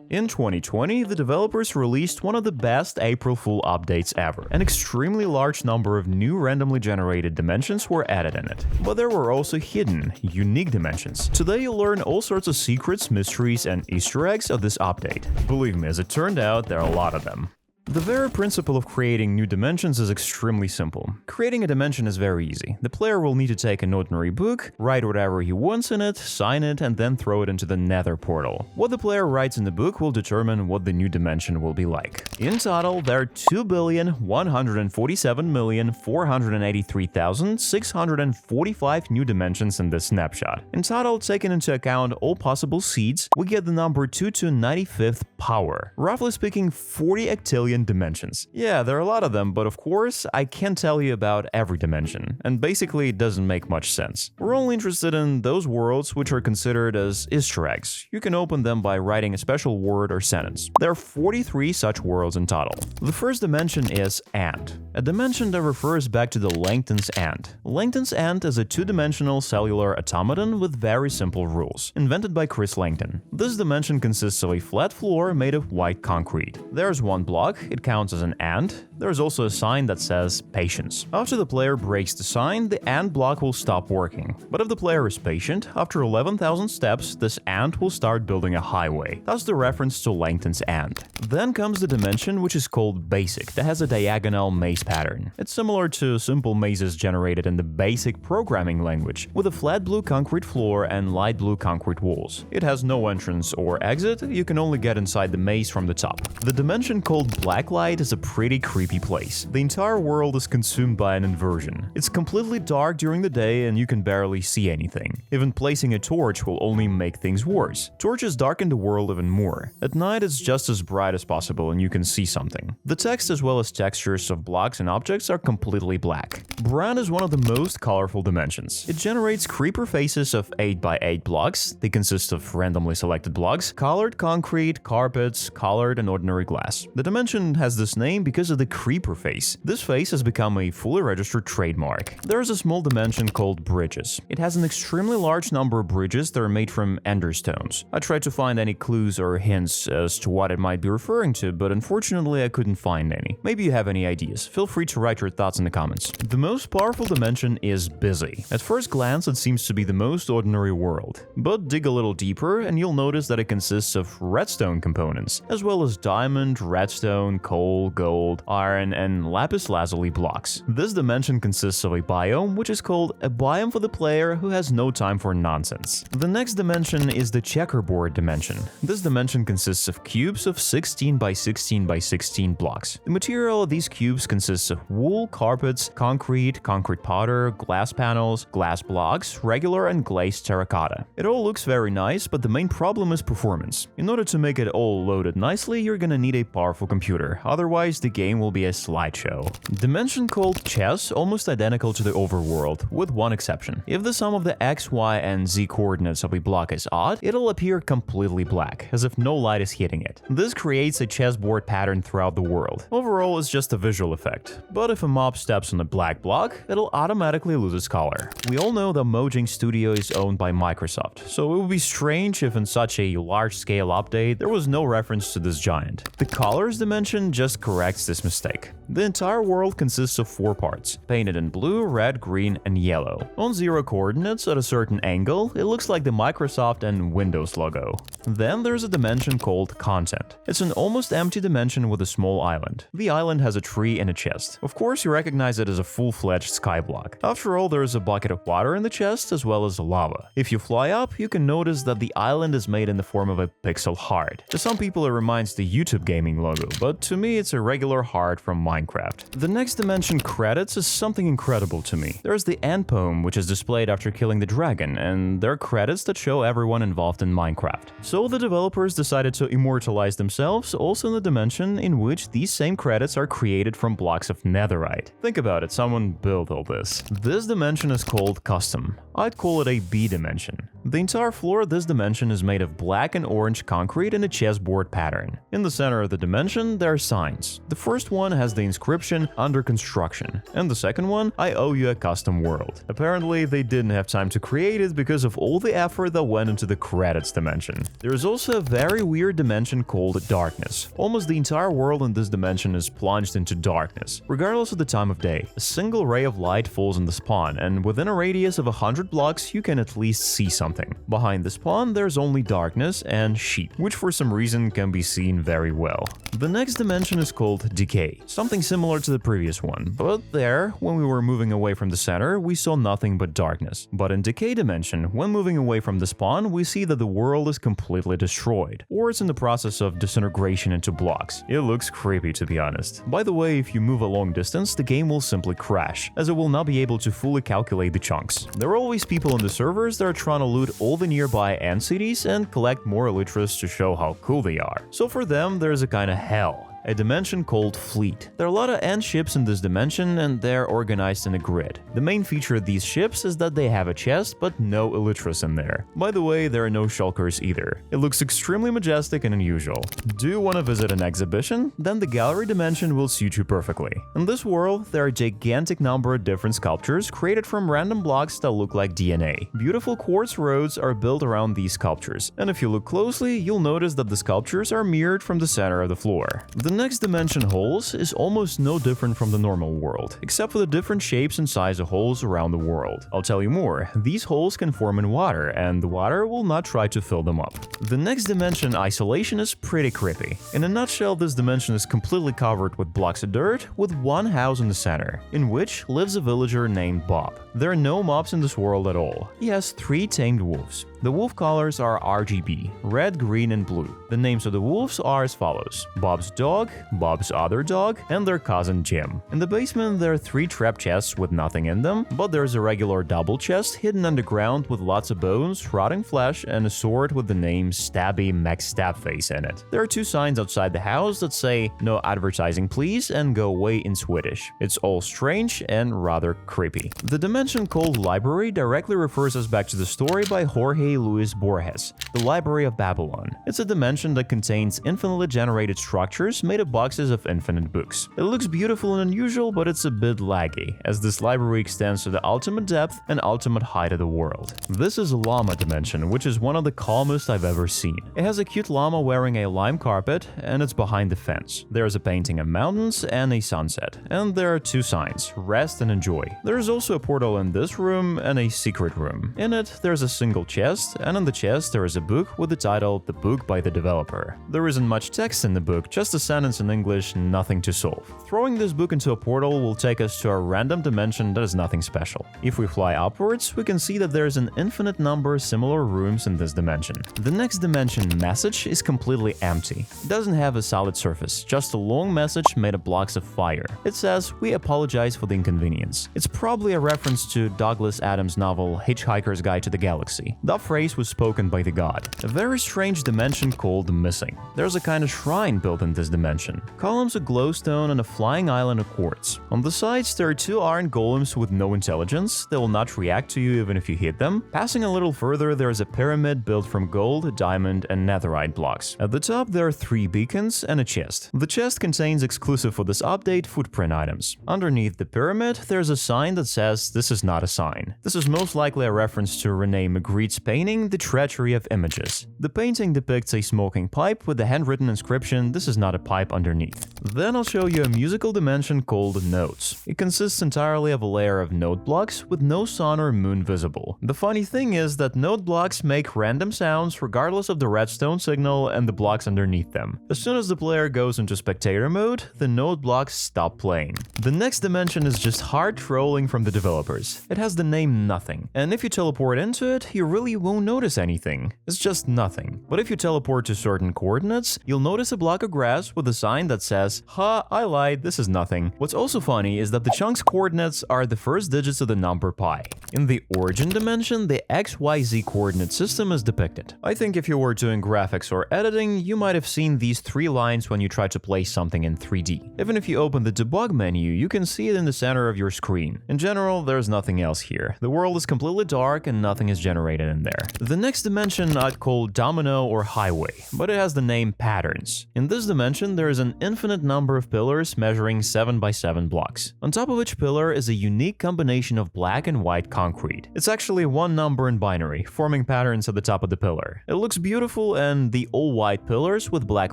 In 2020, the developers released one of the best April Fool updates ever. An extremely large number of new randomly generated dimensions were added in it. But there were also hidden, unique dimensions. Today you'll learn all sorts of secrets, mysteries, and Easter eggs of this update. Believe me, as it turned out, there are a lot of them. The very principle of creating new dimensions is extremely simple. Creating a dimension is very easy. The player will need to take an ordinary book, write whatever he wants in it, sign it, and then throw it into the Nether portal. What the player writes in the book will determine what the new dimension will be like. In total, there are 2,147,483,645 new dimensions in this snapshot. In total, taking into account all possible seeds, we get the number 2 to 95th power. Roughly speaking, 40 octillion dimensions. Yeah, there are a lot of them, but of course, I can't tell you about every dimension, and basically it doesn't make much sense. We're only interested in those worlds which are considered as Easter eggs. You can open them by writing a special word or sentence. There are 43 such worlds in total. The first dimension is ant, a dimension that refers back to the Langton's ant. Langton's ant is a two-dimensional cellular automaton with very simple rules, invented by Chris Langton. This dimension consists of a flat floor made of white concrete. There's one block, it counts as an ant. There's also a sign that says patience. After the player breaks the sign, the ant block will stop working. But if the player is patient, after 11,000 steps, this ant will start building a highway. That's the reference to Langton's ant. Then comes the dimension which is called basic, that has a diagonal maze pattern. It's similar to simple mazes generated in the basic programming language, with a flat blue concrete floor and light blue concrete walls. It has no entrance or exit, you can only get inside the maze from the top. The dimension called blacklight is a pretty creepy place. The entire world is consumed by an inversion. It's completely dark during the day and you can barely see anything. Even placing a torch will only make things worse. Torches darken the world even more. At night it's just as bright as possible and you can see something. The text as well as textures of blocks and objects are completely black. Brown is one of the most colorful dimensions. It generates creeper faces of 8x8 blocks. They consist of randomly selected blocks, colored concrete, carpets, colored and ordinary glass. The dimension has this name because of the creeper face. This face has become a fully registered trademark. There is a small dimension called bridges. It has an extremely large number of bridges that are made from ender stones. I tried to find any clues or hints as to what it might be referring to, but unfortunately I couldn't find any. Maybe you have any ideas. Feel free to write your thoughts in the comments. The most powerful dimension is busy. At first glance it seems to be the most ordinary world. But dig a little deeper and you'll notice that it consists of redstone components, as well as diamond, redstone, coal, gold, iron, and lapis lazuli blocks. This dimension consists of a biome, which is called a biome for the player who has no time for nonsense. The next dimension is the checkerboard dimension. This dimension consists of cubes of 16 by 16 by 16 blocks. The material of these cubes consists of wool, carpets, concrete, concrete powder, glass panels, glass blocks, regular and glazed terracotta. It all looks very nice, but the main problem is performance. In order to make it all loaded nicely, you're gonna need a powerful computer, otherwise the game will be a slideshow. Dimension called chess, almost identical to the overworld, with one exception. If the sum of the x, y, and z coordinates of a block is odd, it'll appear completely black, as if no light is hitting it. This creates a chessboard pattern throughout the world. Overall, it's just a visual effect, but if a mob steps on a black block, it'll automatically lose its color. We all know that Mojang Studio is owned by Microsoft, so it would be strange if in such a large-scale update there was no reference to this giant. The colors dimension just corrects this mistake. The entire world consists of 4 parts, painted in blue, red, green, and yellow. On 0 coordinates at a certain angle, it looks like the Microsoft and Windows logo. Then there's a dimension called content. It's an almost empty dimension with a small island. The island has a tree and a chest. Of course, you recognize it as a full-fledged skyblock. After all, there is a bucket of water in the chest as well as lava. If you fly up, you can notice that the island is made in the form of a pixel heart. To some people it reminds the YouTube gaming logo, but to me it's a regular heart from Minecraft. The next dimension, credits, is something incredible to me. There's the end poem, which is displayed after killing the dragon, and there are credits that show everyone involved in Minecraft. So the developers decided to immortalize themselves also in the dimension in which these same credits are created from blocks of netherite. Think about it, someone built all this. This dimension is called custom. I'd call it a B dimension. The entire floor of this dimension is made of black and orange concrete in a chessboard pattern. In the center of the dimension, there are signs. The first one has the inscription "Under construction," and the second one, "I owe you a custom world." Apparently, they didn't have time to create it because of all the effort that went into the credits dimension. There is also a very weird dimension called darkness. Almost the entire world in this dimension is plunged into darkness. Regardless of the time of day, a single ray of light falls on the spawn, and within a radius of 100 blocks, you can at least see something. Behind the spawn, there's only darkness and sheep, which for some reason can be seen very well. The next dimension is called decay, something similar to the previous one, but there, when we were moving away from the center, we saw nothing but darkness. But in decay dimension, when moving away from the spawn, we see that the world is completely destroyed, or it's in the process of disintegration into blocks. It looks creepy, to be honest. By the way, if you move a long distance, the game will simply crash, as it will not be able to fully calculate the chunks. There are always people on the servers that are trying to loot all the nearby ant cities and collect more elytras to show how cool they are. So for them, there's a kind of hell. A dimension called Fleet. There are a lot of ant ships in this dimension, and they're organized in a grid. The main feature of these ships is that they have a chest, but no elytras in there. By the way, there are no shulkers either. It looks extremely majestic and unusual. Do you want to visit an exhibition? Then the gallery dimension will suit you perfectly. In this world, there are a gigantic number of different sculptures created from random blocks that look like DNA. Beautiful quartz roads are built around these sculptures, and if you look closely, you'll notice that the sculptures are mirrored from the center of the floor. The next dimension, holes, is almost no different from the normal world, except for the different shapes and size of holes around the world. I'll tell you more, these holes can form in water, and the water will not try to fill them up. The next dimension, isolation, is pretty creepy. In a nutshell, this dimension is completely covered with blocks of dirt, with one house in the center, in which lives a villager named Bob. There are no mobs in this world at all. He has 3 tamed wolves. The wolf colors are RGB, red, green, and blue. The names of the wolves are as follows: Bob's dog, Bob's other dog, and their cousin Jim. In the basement, there are 3 trap chests with nothing in them, but there's a regular double chest hidden underground with lots of bones, rotting flesh, and a sword with the name Stabby McStabface in it. There are 2 signs outside the house that say "No advertising please" and "Go away" in Swedish. It's all strange and rather creepy. The dimension called library directly refers us back to the story by Jorge Luis Borges, The Library of Babylon. It's a dimension that contains infinitely generated structures made of boxes of infinite books. It looks beautiful and unusual, but it's a bit laggy, as this library extends to the ultimate depth and ultimate height of the world. This is llama dimension, which is one of the calmest I've ever seen. It has a cute llama wearing a lime carpet, and it's behind the fence. There's a painting of mountains and a sunset, and there are 2 signs: rest and enjoy. There is also a portal in this room and a secret room. In it, there's a single chest, and in the chest there is a book with the title "The Book by the Developer." There isn't much text in the book, just a sentence in English, nothing to solve. Throwing this book into a portal will take us to a random dimension that is nothing special. If we fly upwards, we can see that there is an infinite number of similar rooms in this dimension. The next dimension, message, is completely empty. It doesn't have a solid surface, just a long message made of blocks of fire. It says, "We apologize for the inconvenience." It's probably a reference to Douglas Adams' novel Hitchhiker's Guide to the Galaxy. That phrase was spoken by the god. A very strange dimension called missing. There's a kind of shrine built in this dimension. Columns of glowstone and a flying island of quartz. On the sides, there are 2 iron golems with no intelligence. They will not react to you even if you hit them. Passing a little further, there is a pyramid built from gold, diamond, and netherite blocks. At the top, there are 3 beacons and a chest. The chest contains, exclusive for this update, footprint items. Underneath the pyramid, there's a sign that says "This is not a sign." This is most likely a reference to Rene Magritte's painting The Treachery of Images. The painting depicts a smoking pipe with the handwritten inscription "This is not a pipe" underneath. Then I'll show you a musical dimension called Notes. It consists entirely of a layer of note blocks with no sun or moon visible. The funny thing is that note blocks make random sounds regardless of the redstone signal and the blocks underneath them. As soon as the player goes into spectator mode, the note blocks stop playing. The next dimension is just hard trolling from the developers. It has the name Nothing, and if you teleport into it, you really won't notice anything. It's just nothing. But if you teleport to certain coordinates, you'll notice a block of grass with a sign that says, "Ha, I lied, this is nothing." What's also funny is that the chunk's coordinates are the first digits of the number pi. In the origin dimension, the XYZ coordinate system is depicted. I think if you were doing graphics or editing, you might have seen these 3 lines when you try to place something in 3D. Even if you open the debug menu, you can see it in the center of your screen. In general, there's nothing else here. The world is completely dark and nothing is generated in there. The next dimension I'd call Domino or Highway, but it has the name Patterns. In this dimension, there is an infinite number of pillars measuring 7 by 7 blocks. On top of each pillar is a unique combination of black and white concrete. It's actually one number in binary, forming patterns at the top of the pillar. It looks beautiful, and the all-white pillars with black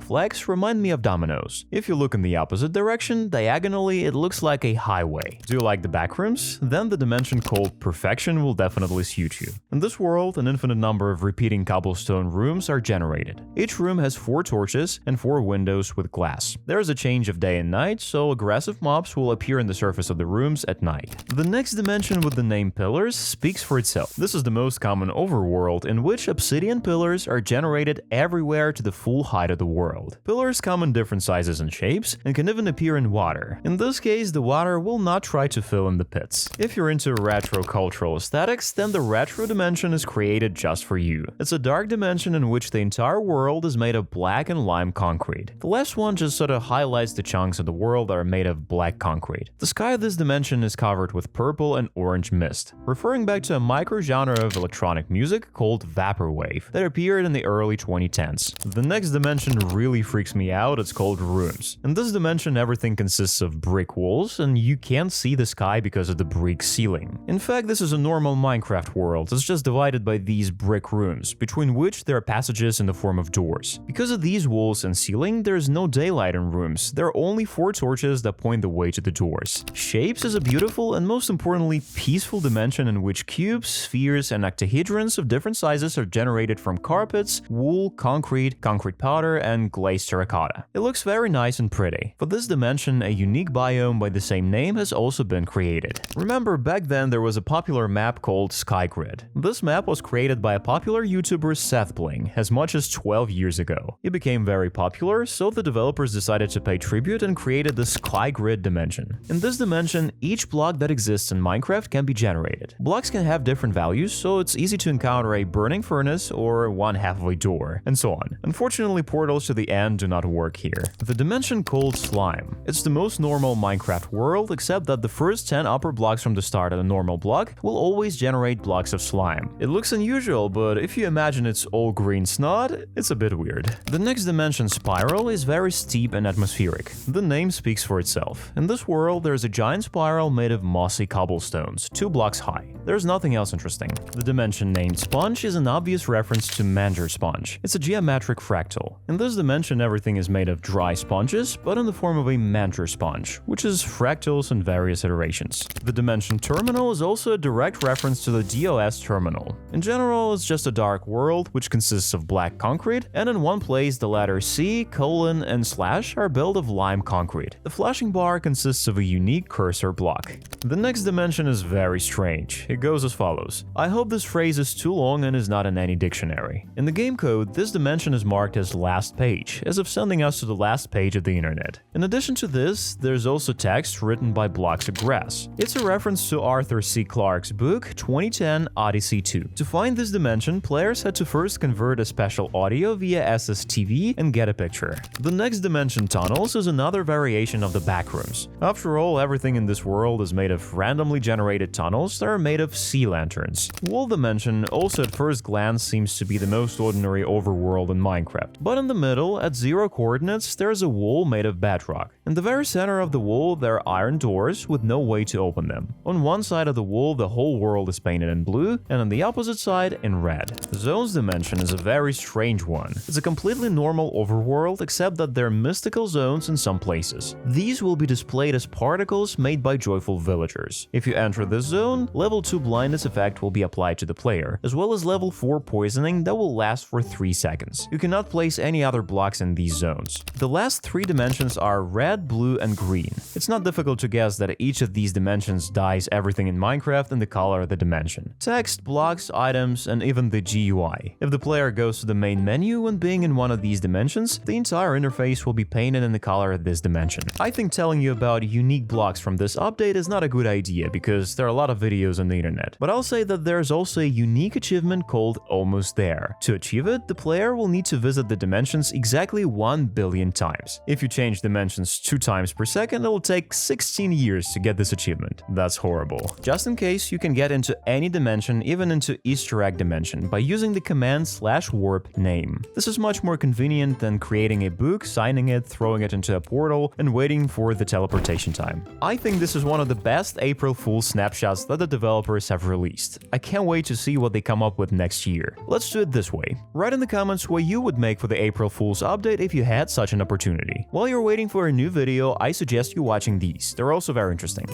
flags remind me of dominoes. If you look in the opposite direction, diagonally, it looks like a highway. Do you like the backrooms? Then the dimension called perfection will definitely suit you. In this world, an infinite number of repeating cobblestone rooms are generated. Each room has 4 torches and 4 windows with glass. There is a change of day and night, so aggressive mobs will appear in the surface of the rooms at night. The next dimension with the name pillars speaks for itself. This is the most common overworld in which obsidian pillars are generated everywhere to the full height of the world. Pillars come in different sizes and shapes and can even appear in water. In this case, the water will not try to fill in the pits. If you're into retro cultural aesthetics, then the retro dimension is created just for you. It's a dark dimension in which the entire world is made of black and lime concrete. The last one just sort of highlights the chunks of the world that are made of black concrete. The sky of this dimension is covered with purple and orange mist, referring back to a micro-genre of electronic music called vaporwave that appeared in the early 2010s. The next dimension really freaks me out. It's called rooms. In this dimension, everything consists of brick walls, and you can't see the sky because of the brick ceiling. In fact, this is a normal Minecraft world. It's just divided by these brick rooms, between which there are passages in the form of doors. Because of these walls and ceiling, there is no daylight in rooms. There are only 4 torches that point the way to the doors. Shapes is a beautiful and most importantly peaceful dimension in which cubes, spheres, and octahedrons of different sizes are generated from carpets, wool, concrete powder, and glazed terracotta. It looks very nice and pretty. For this dimension, a unique biome by the same name has also been created. Remember, back then there was a popular map called Skygrid. This map was created by a popular YouTuber Seth Bling as much as 12 years ago. It became very popular, so the developers decided to pay tribute and created the skygrid dimension. In this dimension, each block that exists in Minecraft can be generated. Blocks can have different values, so it's easy to encounter a burning furnace or one half of a door, and so on. Unfortunately, portals to the end do not work here. The dimension called slime. It's the most normal Minecraft world, except that the first 10 upper blocks from the start of a normal block will always generate blocks of slime. It looks unusual, but if you imagine it's all green snot, it's a bit weird. The next dimension, spiral, is very steep and atmospheric. The name speaks for itself. In this world, there's a giant spiral made of mossy cobblestones, 2 blocks high. There's nothing else interesting. The dimension named sponge is an obvious reference to Manger sponge. It's a geometric fractal. In this dimension, everything is made of dry sponges, but in the form of a Manger sponge, which is fractals in various iterations. The dimension terminal is also a direct reference to the DOS terminal. In general, it's just a dark world which consists of black concrete, and in one place the letters C, colon, and slash are built of lime concrete. The flashing bar consists of a unique cursor block. The next dimension is very strange. It goes as follows. I hope this phrase is too long and is not in any dictionary. In the game code, this dimension is marked as last page, as if sending us to the last page of the internet. In addition to this, there's also text written by blocks of grass. It's a reference to Arthur C. Clarke's book 2010 Odyssey 2. To find this dimension, players had to first convert a special audio via SSTV and get a picture. The next dimension, tunnels, is another variation of the backrooms. After all, everything in this world is made of randomly generated tunnels that are made of sea lanterns. Wall dimension also at first glance seems to be the most ordinary overworld in Minecraft. But in the middle, at 0 coordinates, there's a wall made of bedrock. In the very center of the wall, there are iron doors with no way to open them. On one side of the wall, the whole world is painted in blue, and on the opposite side, in red. Zones dimension is a very strange one. It's a completely normal overworld, except that there are mystical zones in some places. These will be displayed as particles made by joyful villagers. If you enter this zone, level 2 blindness effect will be applied to the player, as well as level 4 poisoning that will last for 3 seconds. You cannot place any other blocks in these zones. The last 3 dimensions are red, blue, and green. It's not difficult to guess that each of these dimensions dyes everything in Minecraft in the color of the dimension. Text, blocks, items, and even the GUI. If the player goes to the main menu when being in one of these dimensions, the entire interface will be painted in the color of this dimension. I think telling you about unique blocks from this update is not a good idea because there are a lot of videos on the internet. But I'll say that there's also a unique achievement called Almost There. To achieve it, the player will need to visit the dimensions exactly 1 billion times. If you change dimensions 2 times per second, it will take 16 years to get this achievement. That's horrible. Just in case, you can get into any dimension, even into Easter egg dimension, by using the command /warp name. This is much more convenient than creating a book, signing it, throwing it into a portal, and waiting for the teleportation time. I think this is one of the best April Fool's snapshots that the developers have released. I can't wait to see what they come up with next year. Let's do it this way. Write in the comments what you would make for the April Fool's update if you had such an opportunity. While you're waiting for a new video, I suggest you watching these. They're also very interesting.